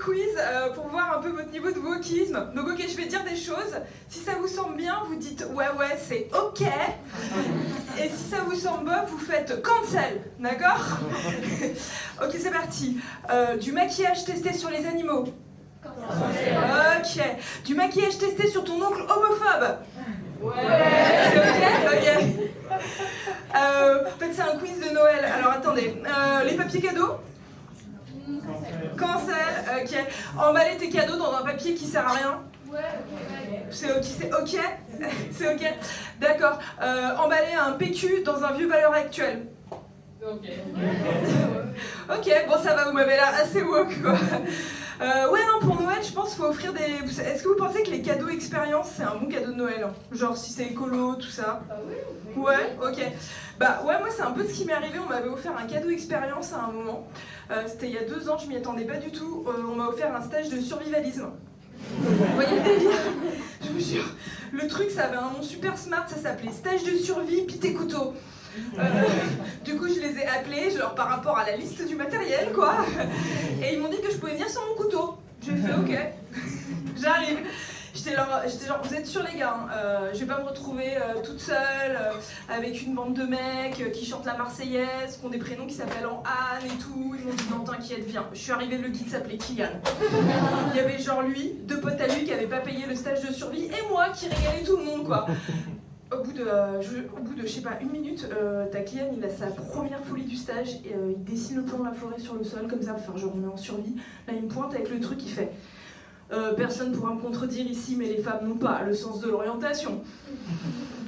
quiz pour voir un peu votre niveau de wokisme. Donc ok, je vais dire des choses. Si ça vous semble bien, vous dites ouais, c'est ok. Et si ça vous semble bof, vous faites cancel, d'accord? Ok, c'est parti. Du maquillage testé sur les animaux. Ok. Du maquillage testé sur ton oncle homophobe. Ouais. C'est ok. En fait, c'est un quiz de Noël. Alors attendez. Les papiers cadeaux. Cancel. Ok. Emballer tes cadeaux dans un papier qui sert à rien. Ouais. C'est ok. C'est ok. C'est ok. D'accord. Emballer un PQ dans un vieux valeur actuel. Ok. Ok. Bon, ça va. Vous m'avez l'air assez woke, quoi. Ouais, non, pour Noël, je pense qu'il faut offrir des... Est-ce que vous pensez que les cadeaux expérience, c'est un bon cadeau de Noël, hein? Genre, si c'est écolo, tout ça. Ouais, ok. Bah ouais, moi, c'est un peu ce qui m'est arrivé. On m'avait offert un cadeau expérience à un moment. C'était il y a 2 ans, je m'y attendais pas du tout. On m'a offert un stage de survivalisme. Vous voyez le délire? Je vous jure. Le truc, ça avait un nom super smart, ça s'appelait stage de survie, pis tes couteaux. Du coup, je les ai appelés, genre par rapport à la liste du matériel, quoi. Et ils m'ont dit que je pouvais venir sur mon couteau. J'ai fait ok, j'arrive. J'étais genre, vous êtes sûrs les gars, hein, je vais pas me retrouver toute seule avec une bande de mecs qui chantent la Marseillaise, qui ont des prénoms qui s'appellent en Anne et tout. Ils m'ont dit non, t'inquiète, viens. Je suis arrivée, le guide s'appelait Kylian. Il y avait genre lui, 2 potes à lui qui avaient pas payé le stage de survie, et moi qui régalais tout le monde, quoi. Au bout de, je sais pas, 1 minute, ta cliente, il a sa première folie du stage, et, il dessine le plan de la forêt sur le sol, comme ça, pour faire genre on est en survie. Là, il me pointe avec le truc, il fait personne pourra me contredire ici, mais les femmes n'ont pas le sens de l'orientation.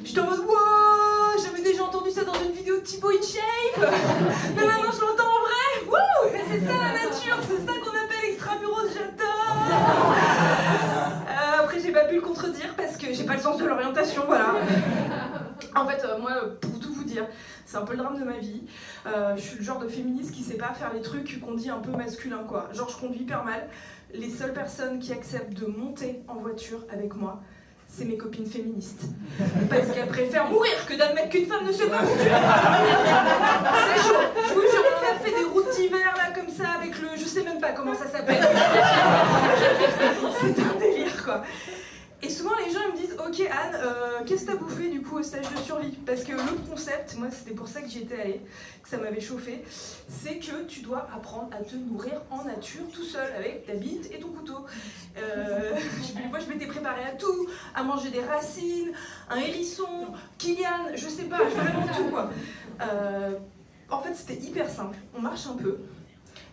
J'étais en mode wow, j'avais déjà entendu ça dans une vidéo de Thibaut InShape, mais maintenant je l'entends en vrai. Wouh, c'est ça la nature, c'est ça qu'on appelle extramuros, j'adore. Après, j'ai pas pu le contredire parce que j'ai pas le sens de l'orientation, voilà. En fait, moi, pour tout vous dire, c'est un peu le drame de ma vie. Je suis le genre de féministe qui sait pas faire les trucs qu'on dit un peu masculins, quoi. Genre, je conduis hyper mal. Les seules personnes qui acceptent de monter en voiture avec moi, c'est mes copines féministes. Parce qu'elles préfèrent mourir que d'admettre qu'une femme ne sait pas conduire. C'est chaud. Je vous jure, on a fait des routes d'hiver, là, comme ça, avec le... Je sais même pas comment ça s'appelle. C'est un délire, quoi. Et souvent les gens ils me disent ok Anne, qu'est-ce que t'as bouffé du coup au stage de survie? Parce que le concept, moi c'était pour ça que j'y étais allée, que ça m'avait chauffé, c'est que tu dois apprendre à te nourrir en nature tout seul avec ta bite et ton couteau. Moi je m'étais préparée à tout, à manger des racines, un hérisson, Kylian, je sais pas, vraiment tout quoi. En fait c'était hyper simple, on marche un peu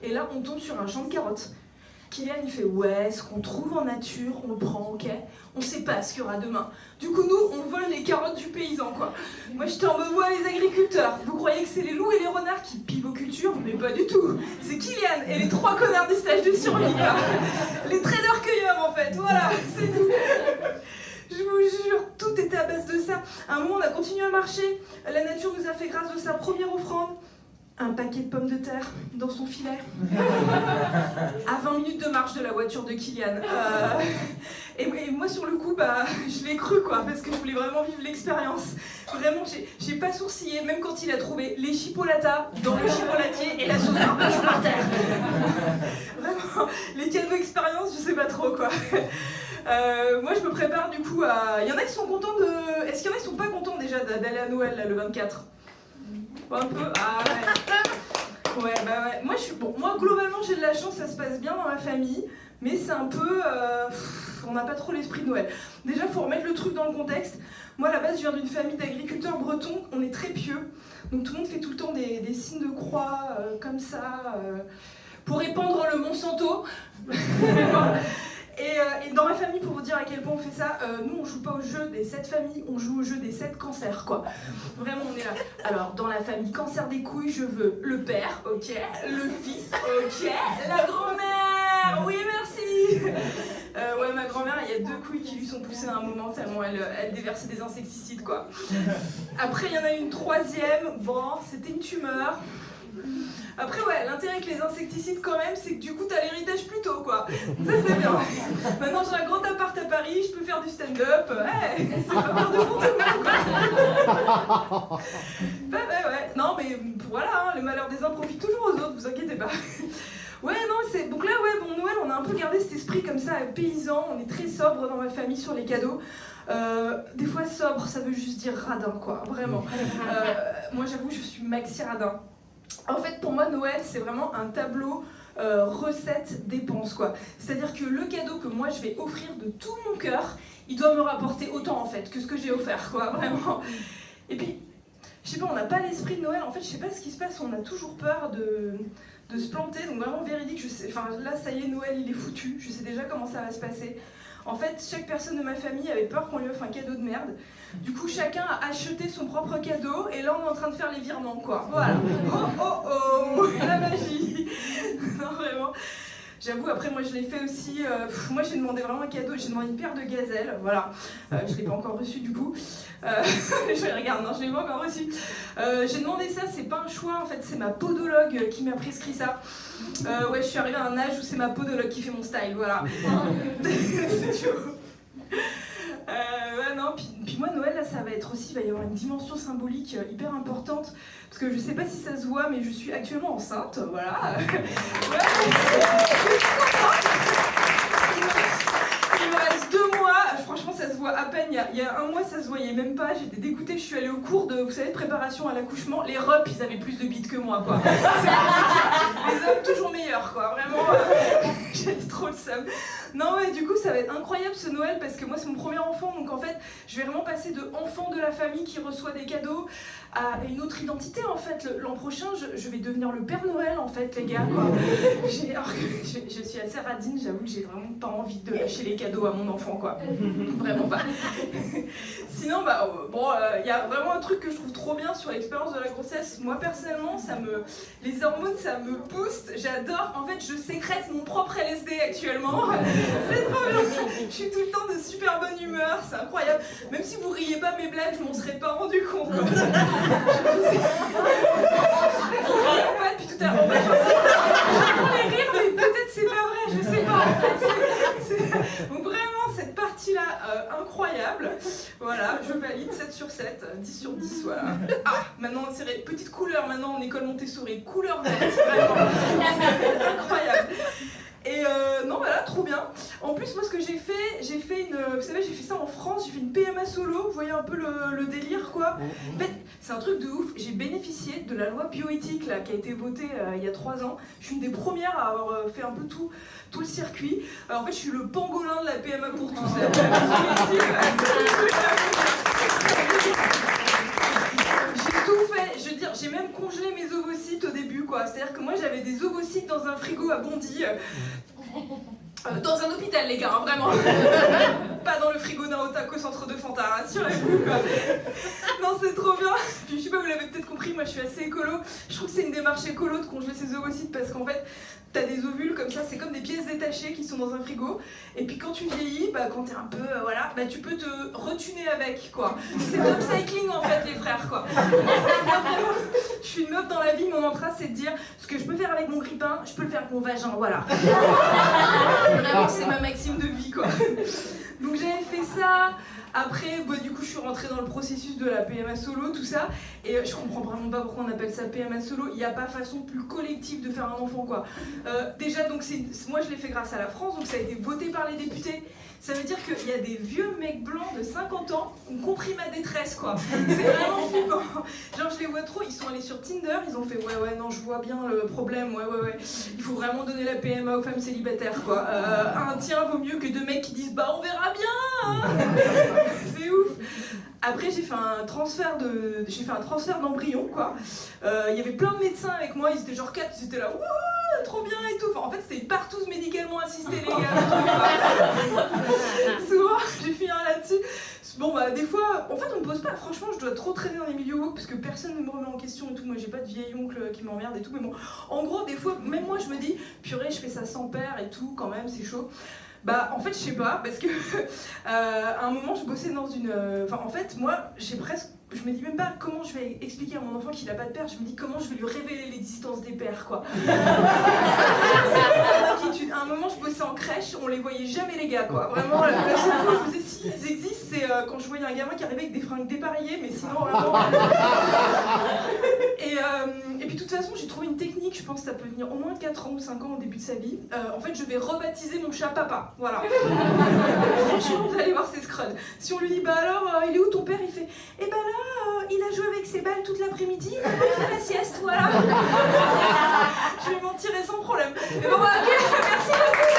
et là on tombe sur un champ de carottes. Kylian il fait ouais, ce qu'on trouve en nature, on le prend, ok? On sait pas ce qu'il y aura demain. Du coup nous, on vole les carottes du paysan quoi. Moi j'étais en mode ouais les agriculteurs. Vous croyez que c'est les loups et les renards qui pivoculture? Mais pas du tout. C'est Kylian et les 3 connards du stage de survie quoi. Les traders cueilleurs en fait, voilà, c'est tout. Je vous jure, tout était à base de ça. À un moment on a continué à marcher. La nature nous a fait grâce de sa première offrande. Un paquet de pommes de terre dans son filet. À 20 minutes de marche de la voiture de Kylian. Et moi, sur le coup, bah, je l'ai cru, quoi, parce que je voulais vraiment vivre l'expérience. Vraiment, j'ai pas sourcillé, même quand il a trouvé les chipolatas dans le chipolatier et la sauce barbecue par terre. Vraiment, les cadeaux expérience, je sais pas trop, quoi. Moi, je me prépare, du coup, à... Il y en a qui sont contents de... Est-ce qu'il y en a qui sont pas contents, déjà, d'aller à Noël, là, le 24 ? Un peu, ah ouais. Ouais, bah ouais. Moi, moi, globalement, j'ai de la chance, ça se passe bien dans ma famille, mais c'est un peu... on n'a pas trop l'esprit de Noël. Déjà, il faut remettre le truc dans le contexte. Moi, à la base, je viens d'une famille d'agriculteurs bretons, on est très pieux, donc tout le monde fait tout le temps des signes de croix, comme ça, pour répandre le Monsanto. Et dans ma famille, pour vous dire à quel point on fait ça, nous on joue pas au jeu des 7 familles, on joue au jeu des 7 cancers quoi. Vraiment on est là. Alors dans la famille cancer des couilles, je veux le père, ok, le fils, ok, la grand-mère, oui merci. Ouais ma grand-mère, il y a 2 couilles qui lui sont poussées à un moment tellement elle déversait des insecticides quoi. Après il y en a une 3e, bon c'était une tumeur. Après ouais, l'intérêt avec les insecticides quand même, c'est que du coup t'as l'héritage plus tôt quoi. Ça c'est bien. Maintenant j'ai un grand appart à Paris, je peux faire du stand-up, ouais, c'est pas peur de pour tout le monde quoi. Bah ouais, non mais voilà, hein, le malheur des uns profite toujours aux autres, vous inquiétez pas. Ouais non, donc là ouais, bon Noël on a un peu gardé cet esprit comme ça, paysan. On est très sobre dans ma famille sur les cadeaux. Des fois, sobre, ça veut juste dire radin, quoi, vraiment. Moi, j'avoue, je suis maxi radin. En fait, pour moi, Noël, c'est vraiment un tableau recettes, dépenses, quoi. C'est-à-dire que le cadeau que moi, je vais offrir de tout mon cœur, il doit me rapporter autant, en fait, que ce que j'ai offert, quoi, vraiment. Et puis, je sais pas, on n'a pas l'esprit de Noël, en fait, je sais pas ce qui se passe, on a toujours peur de se planter, donc vraiment véridique, je sais, enfin là, ça y est, Noël, il est foutu, je sais déjà comment ça va se passer. En fait, chaque personne de ma famille avait peur qu'on lui offre un cadeau de merde. Du coup, chacun a acheté son propre cadeau, et là, on est en train de faire les virements, quoi. Voilà. Oh, la magie. Non, vraiment. J'avoue, après, moi, je l'ai fait aussi. Moi, j'ai demandé vraiment un cadeau. J'ai demandé une paire de gazelles, voilà. Je l'ai pas encore reçu, du coup. Je regarde, non, je l'ai pas encore reçu. J'ai demandé ça, c'est pas un choix, en fait, c'est ma podologue qui m'a prescrit ça. Ouais, je suis arrivée à un âge où c'est ma podologue qui fait mon style, voilà. C'est chaud. Ouais, non, puis moi, Noël, là, ça va être aussi, il va y avoir une dimension symbolique hyper importante, parce que je sais pas si ça se voit, mais je suis actuellement enceinte, voilà. Ouais. Il me reste 2 mois, franchement, ça se voit à peine, il y a 1 mois, ça se voyait même pas, j'étais dégoûtée, je suis allée au cours de, vous savez, préparation à l'accouchement, les reps, ils avaient plus de bites que moi, quoi. Les hommes, toujours meilleurs, quoi, vraiment, j'ai trop le seum. Non, ouais, du coup, ça va être incroyable ce Noël parce que moi, c'est mon premier enfant. Donc, en fait, je vais vraiment passer de enfant de la famille qui reçoit des cadeaux à une autre identité. En fait, l'an prochain, je vais devenir le Père Noël, en fait, les gars. Quoi. Je suis assez radine, j'avoue que j'ai vraiment pas envie de lâcher les cadeaux à mon enfant, quoi. Vraiment pas. Sinon, il y a vraiment un truc que je trouve trop bien sur l'expérience de la grossesse. Moi, personnellement, les hormones, ça me booste. J'adore. En fait, je sécrète mon propre LSD actuellement. C'est trop bien. Je suis tout le temps de super bonne humeur, c'est incroyable. Même si vous riez pas mes blagues, je m'en serais pas rendu compte. Je ris pas depuis tout à l'heure. J'entends les rires, mais peut-être c'est pas vrai, je sais pas. En fait, donc vraiment, cette partie-là, incroyable. Voilà, je valide 7 sur 7, 10 sur 10, voilà. Ah, maintenant, c'est petite couleur, maintenant en école Montessori, couleur verte, vraiment. Incroyable. Et non, voilà, trop bien. En plus, moi, ce que j'ai fait vous savez, j'ai fait ça en France, j'ai fait une PMA solo, vous voyez un peu le délire, quoi. En fait, c'est un truc de ouf. J'ai bénéficié de la loi bioéthique, là, qui a été votée il y a 3 ans. Je suis une des premières à avoir fait un peu tout le circuit. En fait, je suis le pangolin de la PMA pour tous. J'ai tout fait, je veux dire, j'ai même congelé mes ovocytes au début, quoi. C'est-à-dire que moi, j'avais des ovocytes dans un frigo à Bondy. Dans un hôpital, les gars, hein, vraiment. Pas dans le frigo d'un otaku au centre de Fanta, rassurez-vous, quoi. Non, c'est trop bien. Puis je sais pas, vous l'avez peut-être compris, moi je suis assez écolo. Je trouve que c'est une démarche écolo de congeler ses ovocytes parce qu'en fait, t'as des ovules comme ça, c'est comme des pièces détachées qui sont dans un frigo. Et puis quand tu vieillis, quand t'es un peu, tu peux te retuner avec, quoi. C'est l'upcycling en fait, les frères, quoi. Je suis une meuf dans la vie, mon mantra c'est de dire ce que je peux faire avec mon grippin, je peux le faire avec mon vagin, voilà. Vraiment, c'est ma maxime de vie, quoi. Donc j'avais fait ça. Après, du coup, je suis rentrée dans le processus de la PMA solo, tout ça, et je comprends vraiment pas pourquoi on appelle ça PMA solo. Il n'y a pas façon plus collective de faire un enfant, quoi. Déjà, donc moi, je l'ai fait grâce à la France, donc ça a été voté par les députés. Ça veut dire qu'il y a des vieux mecs blancs de 50 ans qui ont compris ma détresse, quoi. C'est vraiment flippant. Genre, je les vois trop, ils sont allés sur Tinder, ils ont fait ouais, non, je vois bien le problème, ouais. Il faut vraiment donner la PMA aux femmes célibataires, quoi. Un tien vaut mieux que 2 mecs qui disent on verra bien, hein. C'est ouf. Après, j'ai fait un transfert d'embryon, quoi. Il y avait plein de médecins avec moi, ils étaient genre 4, ils étaient là, wouh, trop bien et tout. Enfin, en fait, c'était partout médicalement assisté, les gars. Souvent, j'ai fini là-dessus. Des fois, en fait, on me pose pas. Franchement, je dois trop traîner dans les milieux woke parce que personne ne me remet en question et tout. Moi, j'ai pas de vieil oncle qui m'emmerde et tout. Mais bon, en gros, des fois, même moi, je me dis, purée, je fais ça sans père et tout, quand même, c'est chaud. En fait, je sais pas, parce que à un moment, je bossais dans une. En fait, moi, je me dis même pas comment je vais expliquer à mon enfant qu'il a pas de père, je me dis comment je vais lui révéler l'existence des pères, quoi. À un moment, je bossais bossais en crèche, on les voyait jamais les gars quoi. Vraiment, la seule fois où je me disais si ils existent, c'est quand je voyais un gamin qui arrivait avec des fringues dépareillées, mais sinon vraiment. Et puis de toute façon, j'ai trouvé une technique, je pense que ça peut venir au moins 4 ans ou 5 ans au début de sa vie. En fait, je vais rebaptiser mon chat Papa, voilà. Franchement, vous allez voir, c'est scrud. Si on lui dit, bah alors, il est où ton père? Il fait, eh ben là, il a joué avec ses balles toute l'après-midi, il fait la sieste, voilà. Je lui mentirai sans problème. Mais bon, voilà, ok, merci beaucoup.